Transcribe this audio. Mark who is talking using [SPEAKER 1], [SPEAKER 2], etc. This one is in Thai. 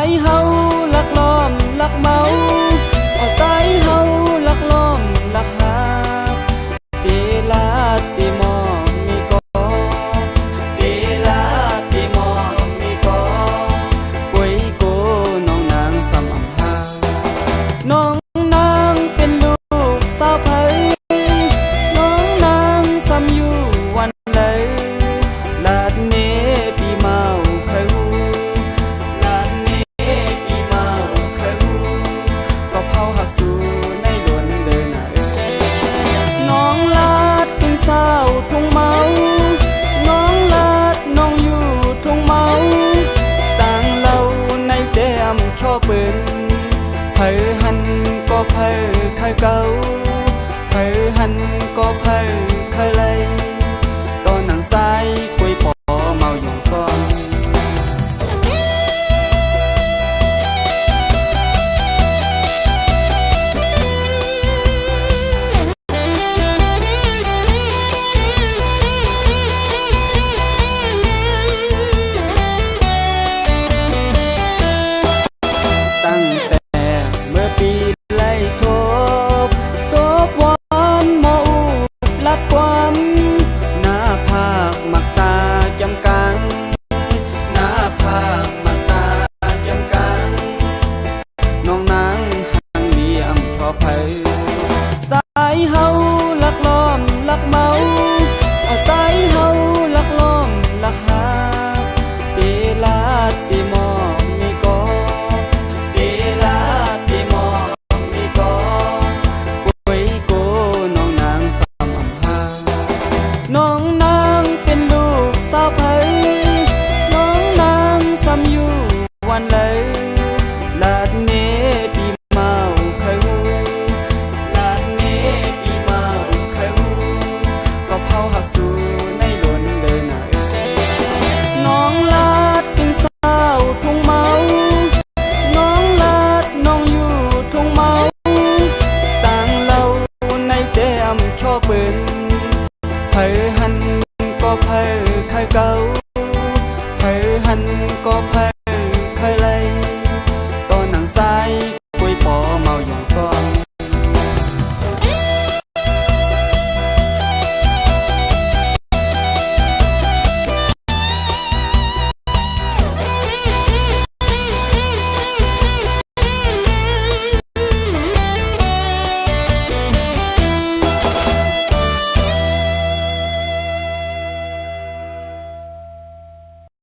[SPEAKER 1] ายเฮาลักล้อมลักเมาสายเฮาลักล้อมลักหาตีลาตีมอมีก็ตีลาตีมอมีก็ป่วยโกน้องนางสำอำพาน้องนางเป็นลูกสาวไผน้องนางสำอยู่วันใดลาดเนปีเมาเคยหูลาดเนปีเมาเคยหูก็เผาหักสู่ในดวนเดินน้องลาดเป็นสาวทุ่งเมาน้องลาดน้องอยู่ทุ่งเมาต่างเล่าในแต้มชอบเบิ่งเผยหันก็เผยเคยเก่าเผยหันก็เผยเคยเลยตอนหนังซ้ายกุยปอเมาอยู่ซ้อนตั้งแต่เมื่อปีไล่ทบศพวานหมออูลักความหน้าผากมักตาจำกันหน้าผากมักตาจำกันน้องนางหังเดียมชอบเผยสายเฮาลักล้อมลักเมาสายเฮาลักล้อมลักหาตีลาตีมอมีก็ตีลาตีมอมีก็ป่วยโกน้องนางสำอำพาน้องนางเป็นลูกสาวไผน้องนางสำอยู่วันเลยลาดเนปีเมาเคยหูลาดเนปีเมาเคยหูก็เผาหักสู่ในดวนเดินน้องลาดเป็นสาวทุ่งเมาน้องลาดน้องอยู่ทุ่งเมาต่างเล่าในแต้มชอบเบิ่งเผยหันก็เผยเคยเก่าเผยหันก็เผ